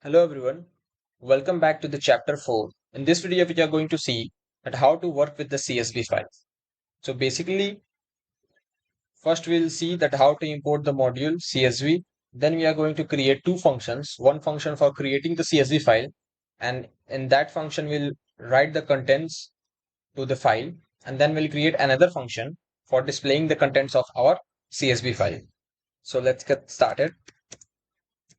Hello everyone, welcome back to the chapter 4. In this video, we are going to see that how to work with the CSV file. So basically, first we'll see that how to import the module CSV. Then we are going to create two functions. One function for creating the CSV file, and in that function we'll write the contents to the file, and then we'll create another function for displaying the contents of our CSV file. So let's get started.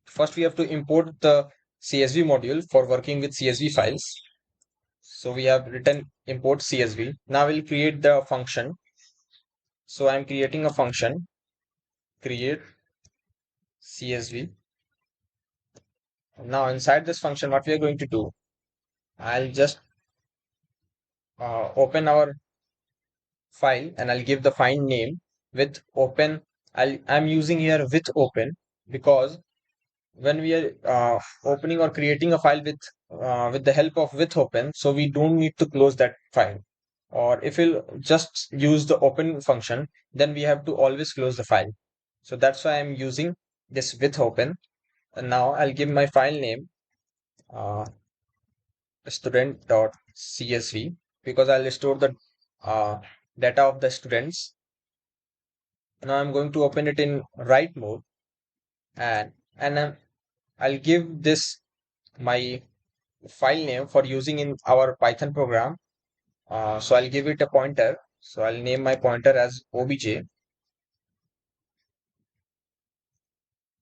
First, we have to import the CSV module for working with CSV files. So we have written import CSV. Now we'll create the function. So I'm creating a function, create CSV. Now inside this function, what we are going to do, I'll just open our file and I'll give the file name with open. I'm using here with open because when we are opening or creating a file with the help of with open, so we don't need to close that file. Or if we'll just use the open function, then we have to always close the file. So that's why I'm using this with open. And now I'll give my file name uh, student.csv because I'll store the uh, data of the students. Now I'm going to open it in write mode, and I'll give this my file name for using in our Python program. So I'll give it a pointer. So I'll name my pointer as obj.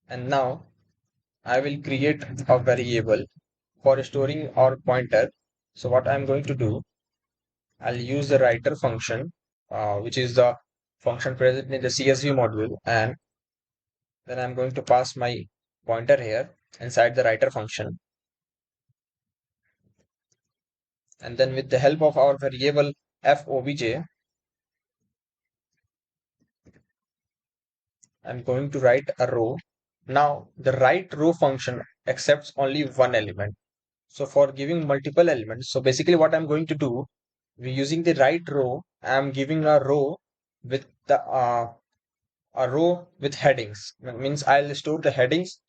And now I will create a variable for storing our pointer. So what I'm going to do, I'll use the writer function, which is the function present in the CSV module, and then I'm going to pass my pointer here inside the writer function. And then with the help of our variable fobj, I'm going to write a row. Now the write row function accepts only one element. So for giving multiple elements, so basically what I'm going to do, we're using the write row, I'm giving a row with the a row with headings. That means I'll store the headings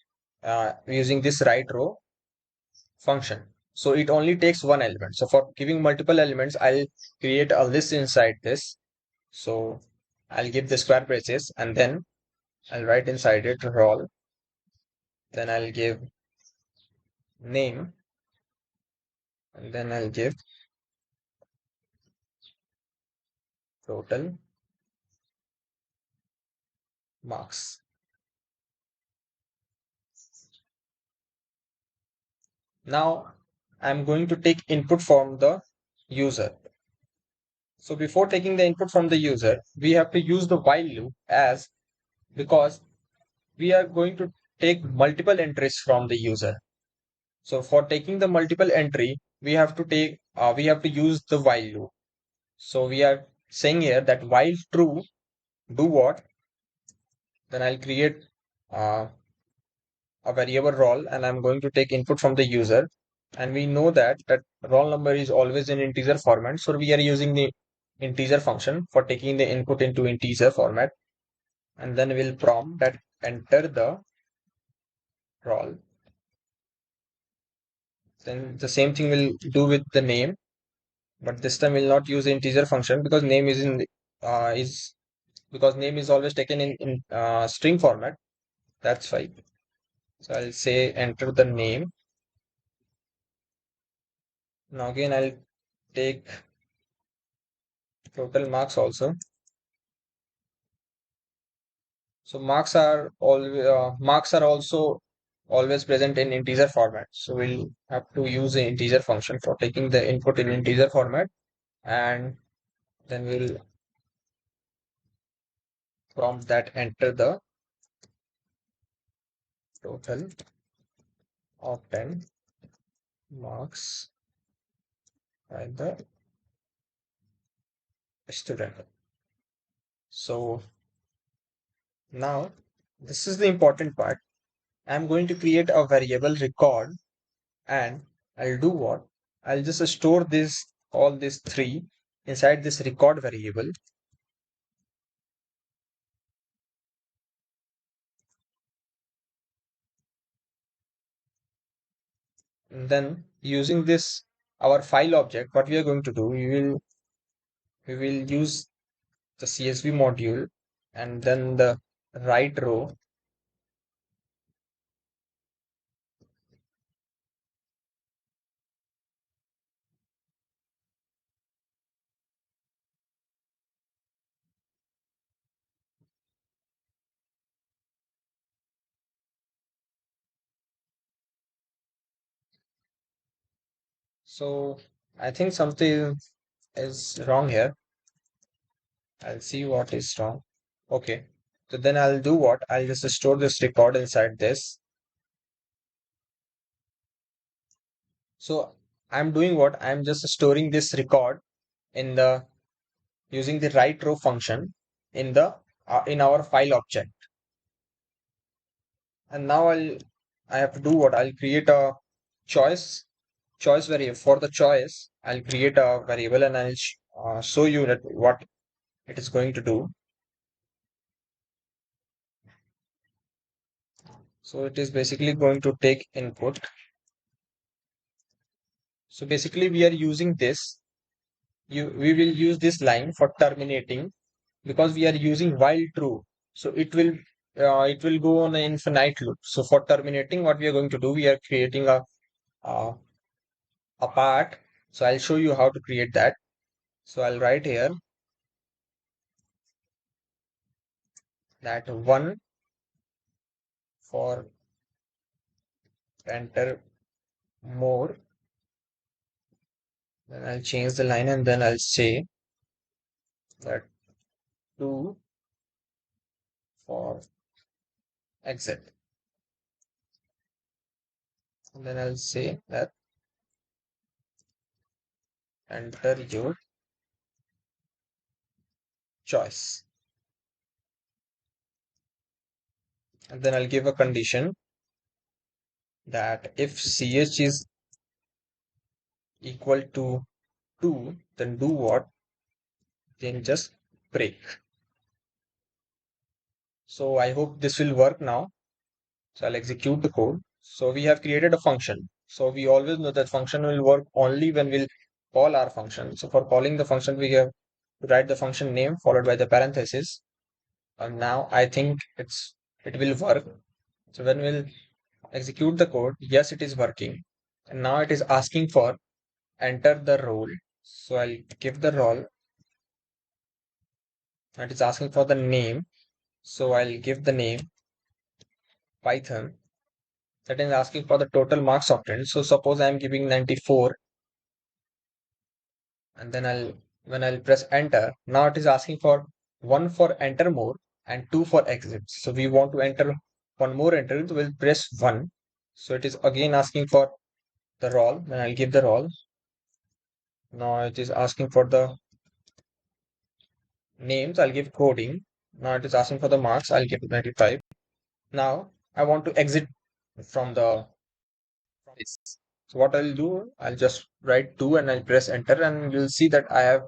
using this write row function. So it only takes one element. So for giving multiple elements, I'll create a list inside this. So I'll give the square braces and then I'll write inside it roll. Then I'll give name and then I'll give total marks. Now I'm going to take input from the user. So before taking the input from the user, we have to use the while loop as because we are going to take multiple entries from the user. So for taking the multiple entry, we have to use the while loop. So we are saying here that while true, do what? Then I'll create uh, a variable roll and I'm going to take input from the user. And we know that roll number is always in integer format. So we are using the integer function for taking the input into integer format. And then we'll prompt that enter the roll. Then the same thing we'll do with the name, but this time we'll not use the integer function because name is in is because name is always taken in string format. That's fine. So I'll say enter the name. Now again I'll take total marks also. So marks are also always present in integer format. So we'll have to use the integer function for taking the input in integer format, and then we'll prompt that enter the total of 10 marks by the student. So now this is the important part. I'm going to create a variable record and I'll do what? I'll just store this all these three inside this record variable. And then using this our file object, what we are going to do, we will use the CSV module and then the right row. So I think something is wrong here. I'll see what is wrong. Okay. So then I'll do what? I'll just store this record inside this. So I'm doing what? I'm just storing this record in the using the right row function in the in our file object. And now I have to do what? I'll create a choice variable. For the choice, I'll create a variable and I'll show you that what it is going to do. So it is basically going to take input. So basically we are using this. We will use this line for terminating because we are using while true. So it will go on an infinite loop. So for terminating, what we are going to do, we are creating a, a part. So I'll show you how to create that. So I'll write here that one for enter more. Then I'll change the line and then I'll say that two for exit. And then I'll say that enter your choice. And then I'll give a condition that if ch is equal to 2, then do what? Then just break. So I hope this will work now. So I'll execute the code. So we have created a function. So we always know that function will work only when we'll call our function. So for calling the function, we have to write the function name followed by the parenthesis. And now I think it will work. So when we'll execute the code, yes, it is working. And now it is asking for enter the role. So I'll give the role. And it's asking for the name. So I'll give the name Python. That is asking for the total marks obtained. So suppose I'm giving 94 and then when I'll press enter, now it is asking for one for enter more and two for exit. So we want to enter one more enter, so we'll press one. So it is again asking for the role, then I'll give the role. Now it is asking for the names, I'll give coding. Now it is asking for the marks, I'll give 95. Now I want to exit from this. So what I'll do, I'll just write 2 and I'll press enter and you'll see that I have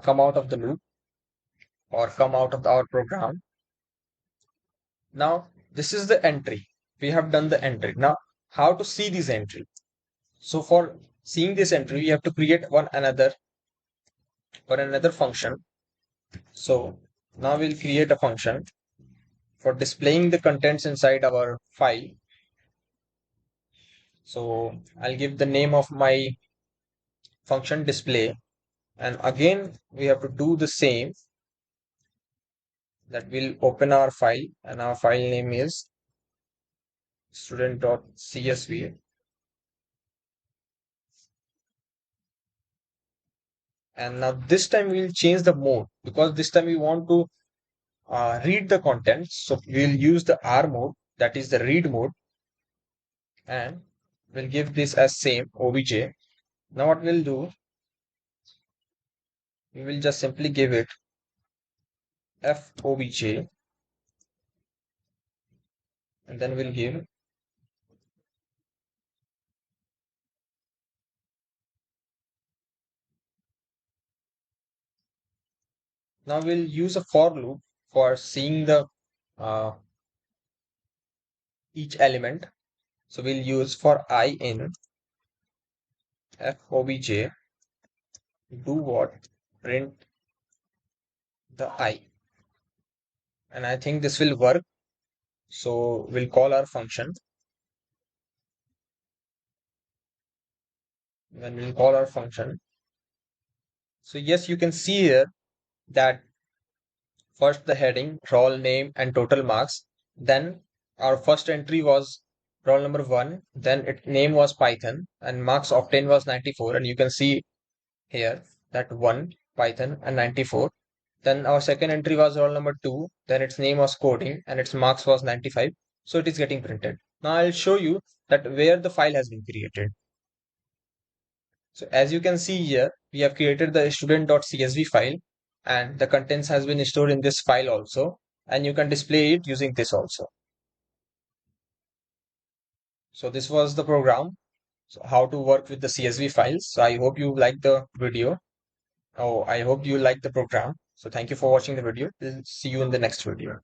come out of the loop or come out of our program. Now this is the entry. We have done the entry. Now how to see this entry? So for seeing this entry, we have to create another function. So now we'll create a function for displaying the contents inside our file. So I'll give the name of my function display, and again we have to do the same, that we'll open our file and our file name is student.csv. And now this time we'll change the mode because this time we want to read the contents. So we'll use the R mode, that is the read mode, and we'll give this as same obj. Now what we'll do, we will just simply give it fobj and then we'll give now we'll use a for loop for seeing the uh, each element. So we'll use for I in fobj do what, print the I, and I think this will work. So we'll call our function. When we'll call our function, so yes, you can see here that first the heading, roll name, and total marks. Then our first entry was roll number 1. Then its name was Python, and marks obtained was 94. And you can see here that 1 Python and 94. Then our second entry was roll number 2. Then its name was coding, and its marks was 95. So it is getting printed. Now I'll show you that where the file has been created. So as you can see here, we have created the student.csv file, and the contents has been stored in this file also, and you can display it using this also. So this was the program, so how to work with the CSV files. So I hope you like the video. Oh, I hope you like the program. So thank you for watching the video. We'll see you in the next video.